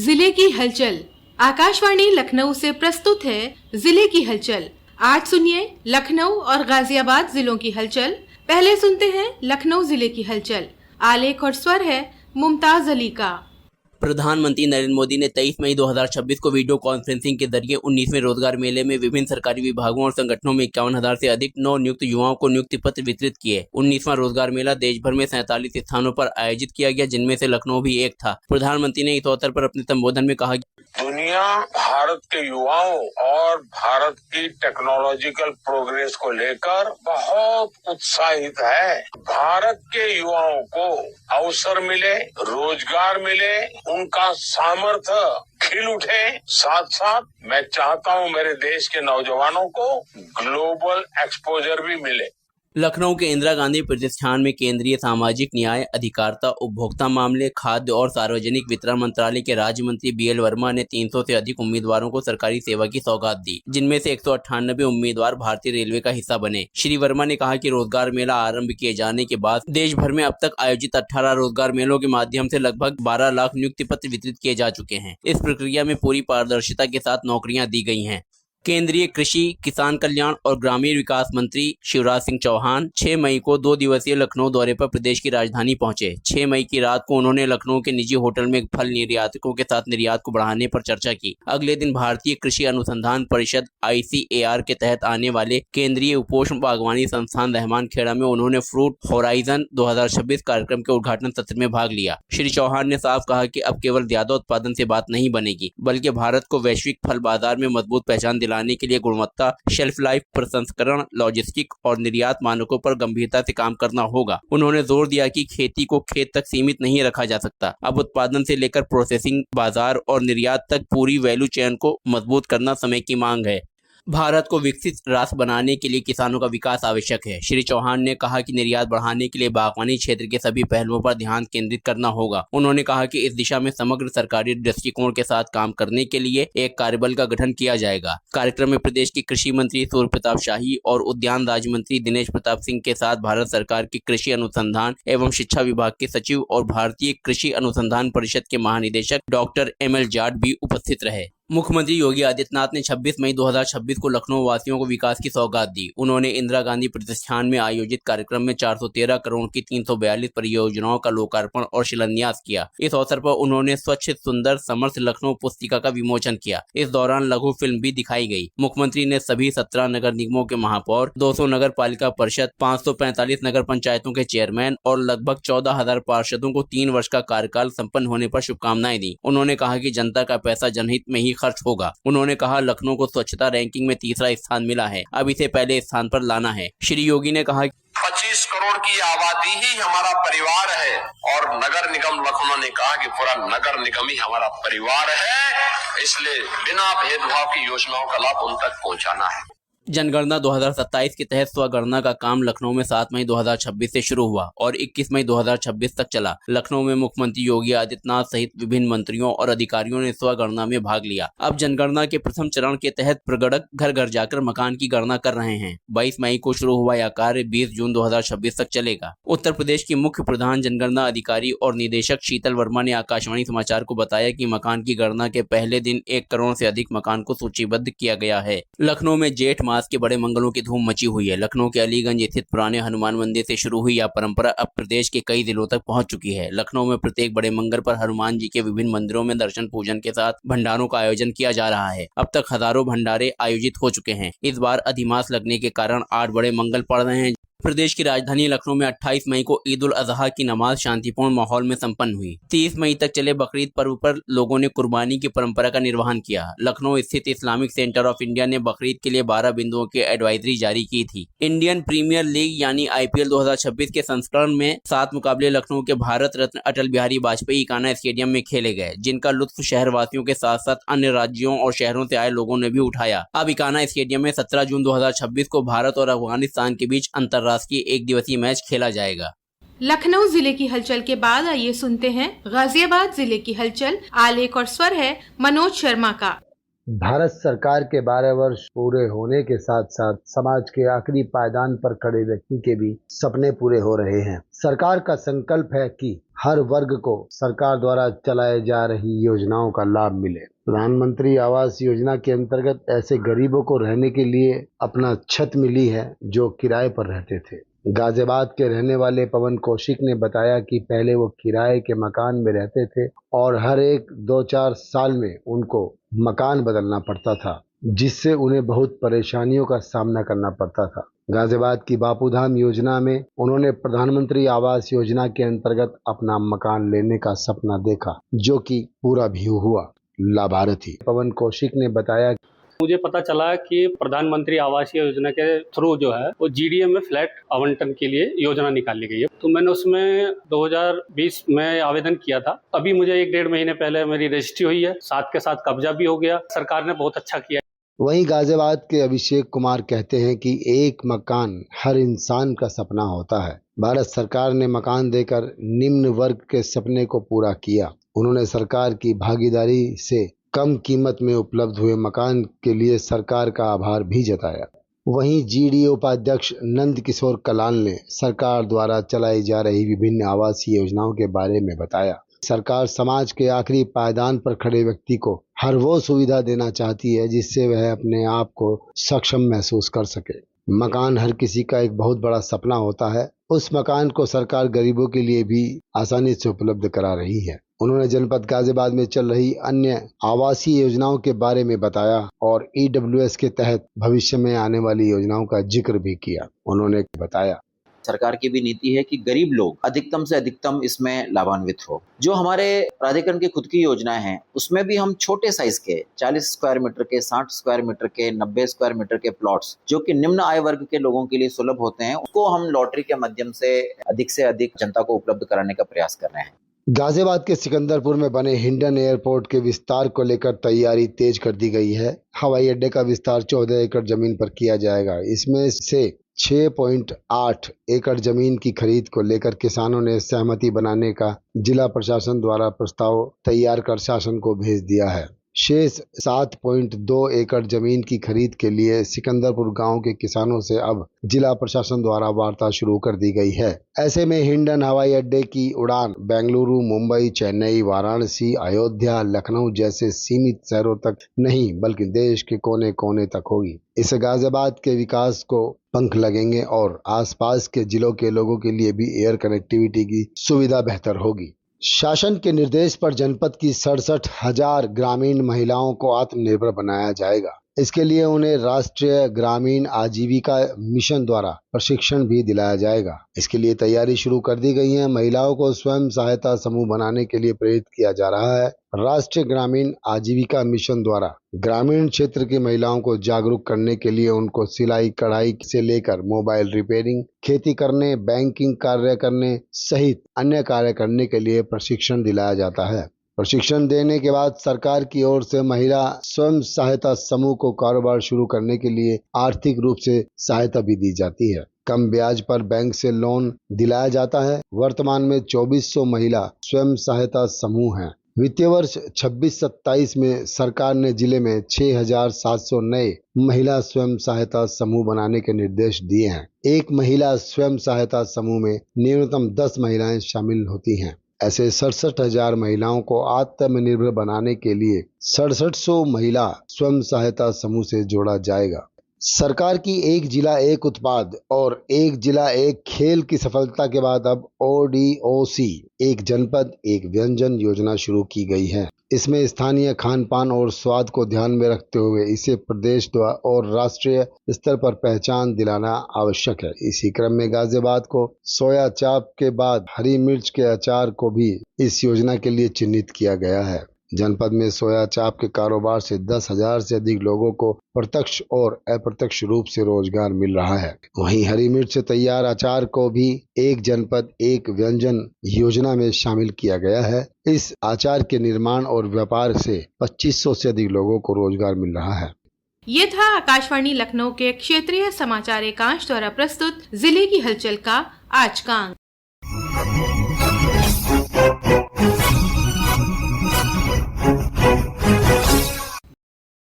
जिले की हलचल। आकाशवाणी लखनऊ से प्रस्तुत है जिले की हलचल। आज सुनिए लखनऊ और गाजियाबाद जिलों की हलचल। पहले सुनते हैं लखनऊ जिले की हलचल। आलेख और स्वर है मुमताज अली का। प्रधानमंत्री नरेंद्र मोदी ने 23 मई 2026 को वीडियो कॉन्फ्रेंसिंग के जरिए 19वें रोजगार मेले में विभिन्न सरकारी विभागों और संगठनों में 51,000 से अधिक नव नियुक्त युवाओं को नियुक्ति पत्र वितरित किए। 19वां रोजगार मेला देश भर में 47 स्थानों पर आयोजित किया गया, जिनमें से लखनऊ भी एक था। प्रधानमंत्री ने इस अवसर पर अपने संबोधन में कहा, दुनिया भारत के युवाओं और भारत की टेक्नोलॉजिकल प्रोग्रेस को लेकर बहुत उत्साहित है। भारत के युवाओं को अवसर मिले, रोजगार मिले, उनका सामर्थ्य खिल उठे। साथ साथ मैं चाहता हूं मेरे देश के नौजवानों को ग्लोबल एक्सपोजर भी मिले। लखनऊ के इंदिरा गांधी प्रतिष्ठान में केंद्रीय सामाजिक न्याय, अधिकारिता, उपभोक्ता मामले, खाद्य और सार्वजनिक वितरण मंत्रालय के राज्य मंत्री BL वर्मा ने 300 से अधिक उम्मीदवारों को सरकारी सेवा की सौगात दी, जिनमें से 198 उम्मीदवार भारतीय रेलवे का हिस्सा बने। श्री वर्मा ने कहा कि रोजगार मेला आरंभ किए जाने के बाद देश भर में अब तक आयोजित 18 रोजगार मेलों के माध्यम से लगभग 12 लाख नियुक्ति पत्र वितरित किए जा चुके हैं। इस प्रक्रिया में पूरी पारदर्शिता के साथ नौकरियां दी गई हैं। केंद्रीय कृषि, किसान कल्याण और ग्रामीण विकास मंत्री शिवराज सिंह चौहान 6 मई को 2 दिवसीय लखनऊ दौरे पर प्रदेश की राजधानी पहुंचे। 6 मई की रात को उन्होंने लखनऊ के निजी होटल में फल निर्यातकों के साथ निर्यात को बढ़ाने पर चर्चा की। अगले दिन भारतीय कृषि अनुसंधान परिषद ICAR के तहत आने वाले केंद्रीय उपोष्ण बागवानी संस्थान रहमान खेड़ा में उन्होंने फ्रूट होराइजन 2026 कार्यक्रम के उद्घाटन सत्र में भाग लिया। श्री चौहान ने साफ कहा कि अब केवल ज्यादा उत्पादन से बात नहीं बनेगी, बल्कि भारत को वैश्विक फल बाजार में मजबूत पहचान लाने के लिए गुणवत्ता, शेल्फ लाइफ, प्रसंस्करण, लॉजिस्टिक और निर्यात मानकों पर गंभीरता से काम करना होगा। उन्होंने जोर दिया कि खेती को खेत तक सीमित नहीं रखा जा सकता। अब उत्पादन से लेकर प्रोसेसिंग, बाजार और निर्यात तक पूरी वैल्यू चेन को मजबूत करना समय की मांग है। भारत को विकसित राष्ट्र बनाने के लिए किसानों का विकास आवश्यक है। श्री चौहान ने कहा कि निर्यात बढ़ाने के लिए बागवानी क्षेत्र के सभी पहलुओं पर ध्यान केंद्रित करना होगा। उन्होंने कहा कि इस दिशा में समग्र सरकारी दृष्टिकोण के साथ काम करने के लिए एक कार्यबल का गठन किया जाएगा। कार्यक्रम में प्रदेश के कृषि मंत्री सूर्य प्रताप शाही और उद्यान राज्य मंत्री दिनेश प्रताप सिंह के साथ भारत सरकार के कृषि अनुसंधान एवं शिक्षा विभाग के सचिव और भारतीय कृषि अनुसंधान परिषद के महानिदेशक डॉक्टर ML जाट भी उपस्थित रहे। मुख्यमंत्री योगी आदित्यनाथ ने 26 मई 2026 को लखनऊ वासियों को विकास की सौगात दी। उन्होंने इंदिरा गांधी प्रतिष्ठान में आयोजित कार्यक्रम में 413 करोड़ की 342 परियोजनाओं का लोकार्पण और शिलान्यास किया। इस अवसर पर उन्होंने स्वच्छ सुंदर समर्थ लखनऊ पुस्तिका का विमोचन किया। इस दौरान लघु फिल्म भी दिखाई गई। मुख्यमंत्री ने सभी 17 नगर निगमों के महापौर, 200 नगर पालिका परिषद, 545 नगर पंचायतों के चेयरमैन और लगभग 14,000 पार्षदों को 3 वर्ष का कार्यकाल संपन्न होने पर शुभकामनाएं दी। उन्होंने कहा कि जनता का पैसा जनहित में ही खर्च होगा। उन्होंने कहा लखनऊ को स्वच्छता रैंकिंग में 3रा स्थान मिला है, अब इसे पहले स्थान पर लाना है। श्री योगी ने कहा 25 करोड़ की आबादी ही हमारा परिवार है और नगर निगम लखनऊ ने कहा कि पूरा नगर निगम ही हमारा परिवार है, इसलिए बिना भेदभाव की योजनाओं का लाभ उन तक पहुंचाना है। जनगणना 2027 के तहत स्वगणना का काम लखनऊ में 7 मई 2026 से शुरू हुआ और 21 मई 2026 तक चला। लखनऊ में मुख्यमंत्री योगी आदित्यनाथ सहित विभिन्न मंत्रियों और अधिकारियों ने स्वगणना में भाग लिया। अब जनगणना के प्रथम चरण के तहत प्रगणक घर घर जाकर मकान की गणना कर रहे हैं। 22 मई को शुरू हुआ यह कार्य 20 जून 2026 तक चलेगा। उत्तर प्रदेश की मुख्य प्रधान जनगणना अधिकारी और निदेशक शीतल वर्मा ने आकाशवाणी समाचार को बताया कि मकान की गणना के पहले दिन 1 करोड़ से अधिक मकान को सूचीबद्ध किया गया है। लखनऊ में जेठ मास के बड़े मंगलों की धूम मची हुई है। लखनऊ के अलीगंज स्थित पुराने हनुमान मंदिर से शुरू हुई यह परंपरा अब प्रदेश के कई जिलों तक पहुंच चुकी है। लखनऊ में प्रत्येक बड़े मंगल पर हनुमान जी के विभिन्न मंदिरों में दर्शन पूजन के साथ भंडारों का आयोजन किया जा रहा है। अब तक हजारों भंडारे आयोजित हो चुके हैं। इस बार अधिमास लगने के कारण 8 बड़े मंगल पड़ रहे हैं। प्रदेश की राजधानी लखनऊ में 28 मई को ईद उल अजहा की नमाज शांतिपूर्ण माहौल में संपन्न हुई। 30 मई तक चले बकरीद पर्व पर लोगों ने कुर्बानी की परंपरा का निर्वहन किया। लखनऊ स्थित इस्लामिक सेंटर ऑफ इंडिया ने बकरीद के लिए 12 बिंदुओं की एडवाइजरी जारी की थी। इंडियन प्रीमियर लीग यानी IPL 2026 के संस्करण में 7 मुकाबले लखनऊ के भारत रत्न अटल बिहारी वाजपेयी इकाना स्टेडियम में खेले गए, जिनका लुत्फ शहरवासियों के साथ साथ अन्य राज्यों और शहरों से आए लोगों ने भी उठाया। अब इकाना स्टेडियम में 17 जून 2026 को भारत और अफगानिस्तान के बीच अंतर्राष्ट्रीय एक दिवसीय मैच खेला जाएगा। लखनऊ जिले की हलचल के बाद आइए सुनते हैं गाजियाबाद जिले की हलचल। आलेख और स्वर है मनोज शर्मा का। भारत सरकार के 12 वर्ष पूरे होने के साथ साथ समाज के आखिरी पायदान पर खड़े व्यक्ति के भी सपने पूरे हो रहे हैं। सरकार का संकल्प है कि हर वर्ग को सरकार द्वारा चलाए जा रही योजनाओं का लाभ मिले। प्रधानमंत्री आवास योजना के अंतर्गत ऐसे गरीबों को रहने के लिए अपना छत मिली है जो किराए पर रहते थे। गाजियाबाद के रहने वाले पवन कौशिक ने बताया कि पहले वो किराए के मकान में रहते थे और हर एक 2-4 साल में उनको मकान बदलना पड़ता था, जिससे उन्हें बहुत परेशानियों का सामना करना पड़ता था। गाजियाबाद की बापूधाम योजना में उन्होंने प्रधानमंत्री आवास योजना के अंतर्गत अपना मकान लेने का सपना देखा, जो कि पूरा भी हुआ। लाभार्थी पवन कौशिक ने बताया, मुझे पता चला कि प्रधानमंत्री आवास योजना के थ्रू जो है वो जीडीएम में फ्लैट आवंटन के लिए योजना निकाली गई है। तो मैंने उसमें 2020 में आवेदन किया था। अभी मुझे 1-1.5 महीने पहले मेरी रजिस्ट्री हुई है, साथ के साथ कब्जा भी हो गया। सरकार ने बहुत अच्छा किया। वहीं गाजियाबाद के अभिषेक कुमार कहते हैं कि एक मकान हर इंसान का सपना होता है। भारत सरकार ने मकान देकर निम्न वर्ग के सपने को पूरा किया। उन्होंने सरकार की भागीदारी से कम कीमत में उपलब्ध हुए मकान के लिए सरकार का आभार भी जताया। वहीं जीडीए उपाध्यक्ष नंद किशोर कलाल ने सरकार द्वारा चलाई जा रही विभिन्न आवासीय योजनाओं के बारे में बताया। सरकार समाज के आखिरी पायदान पर खड़े व्यक्ति को हर वो सुविधा देना चाहती है जिससे वह अपने आप को सक्षम महसूस कर सके। मकान हर किसी का एक बहुत बड़ा सपना होता है। उस मकान को सरकार गरीबों के लिए भी आसानी से उपलब्ध करा रही है। उन्होंने जनपद गाजियाबाद में चल रही अन्य आवासीय योजनाओं के बारे में बताया और ईडब्ल्यूएस के तहत भविष्य में आने वाली योजनाओं का जिक्र भी किया। उन्होंने बताया, सरकार की भी नीति है कि गरीब लोग अधिकतम से अधिकतम इसमें लाभान्वित हो। जो हमारे प्राधिकरण की खुद की योजनाएं हैं उसमें भी हम छोटे साइज के 40 स्क्वायर मीटर के, 60 स्क्वायर मीटर के, 90 स्क्वायर मीटर के प्लॉट्स जो कि निम्न आय वर्ग के लोगों के लिए सुलभ होते हैं, उसको हम लॉटरी के माध्यम से अधिक जनता को उपलब्ध कराने का प्रयास कर रहे हैं। गाजियाबाद के सिकंदरपुर में बने हिंडन एयरपोर्ट के विस्तार को लेकर तैयारी तेज कर दी गई है। हवाई अड्डे का विस्तार 14 एकड़ जमीन पर किया जाएगा। इसमें से 6.8 एकड़ जमीन की खरीद को लेकर किसानों ने सहमति बनाने का जिला प्रशासन द्वारा प्रस्ताव तैयार कर शासन को भेज दिया है। शेष 7.2 एकड़ जमीन की खरीद के लिए सिकंदरपुर गांव के किसानों से अब जिला प्रशासन द्वारा वार्ता शुरू कर दी गई है। ऐसे में हिंडन हवाई अड्डे की उड़ान बेंगलुरु, मुंबई, चेन्नई, वाराणसी, अयोध्या, लखनऊ जैसे सीमित शहरों तक नहीं बल्कि देश के कोने कोने तक होगी। इससे गाजियाबाद के विकास को पंख लगेंगे और आसपास के जिलों के लोगों के लिए भी एयर कनेक्टिविटी की सुविधा बेहतर होगी। शासन के निर्देश पर जनपद की 67,000 ग्रामीण महिलाओं को आत्मनिर्भर बनाया जाएगा। इसके लिए उन्हें राष्ट्रीय ग्रामीण आजीविका मिशन द्वारा प्रशिक्षण भी दिलाया जाएगा। इसके लिए तैयारी शुरू कर दी गई है। महिलाओं को स्वयं सहायता समूह बनाने के लिए प्रेरित किया जा रहा है। राष्ट्रीय ग्रामीण आजीविका मिशन द्वारा ग्रामीण क्षेत्र की महिलाओं को जागरूक करने के लिए उनको सिलाई कढ़ाई से लेकर मोबाइल रिपेयरिंग, खेती करने, बैंकिंग कार्य करने सहित अन्य कार्य करने के लिए प्रशिक्षण दिलाया जाता है। प्रशिक्षण देने के बाद सरकार की ओर से महिला स्वयं सहायता समूह को कारोबार शुरू करने के लिए आर्थिक रूप से सहायता भी दी जाती है। कम ब्याज पर बैंक से लोन दिलाया जाता है। वर्तमान में 2400 महिला स्वयं सहायता समूह हैं। वित्तीय वर्ष 26-27 में सरकार ने जिले में 6,700 नए महिला स्वयं सहायता समूह बनाने के निर्देश दिए हैं। एक महिला स्वयं सहायता समूह में न्यूनतम 10 महिलाएं शामिल होती हैं। ऐसे 67,000 महिलाओं को आत्मनिर्भर बनाने के लिए 6700 महिला स्वयं सहायता समूह से जोड़ा जाएगा। सरकार की एक जिला एक उत्पाद और एक जिला एक खेल की सफलता के बाद अब ODOC एक जनपद एक व्यंजन योजना शुरू की गई है। इसमें स्थानीय खान पान और स्वाद को ध्यान में रखते हुए इसे प्रदेश और राष्ट्रीय स्तर पर पहचान दिलाना आवश्यक है। इसी क्रम में गाजियाबाद को सोया चाप के बाद हरी मिर्च के अचार को भी इस योजना के लिए चिन्हित किया गया है। जनपद में सोया चाप के कारोबार से 10,000 से अधिक लोगों को प्रत्यक्ष और अप्रत्यक्ष रूप से रोजगार मिल रहा है। वहीं हरी मिर्च से तैयार अचार को भी एक जनपद एक व्यंजन योजना में शामिल किया गया है। इस अचार के निर्माण और व्यापार से 2500 से अधिक लोगों को रोजगार मिल रहा है। ये था आकाशवाणी लखनऊ के क्षेत्रीय समाचार एकांश द्वारा प्रस्तुत जिले की हलचल का आज का अंक।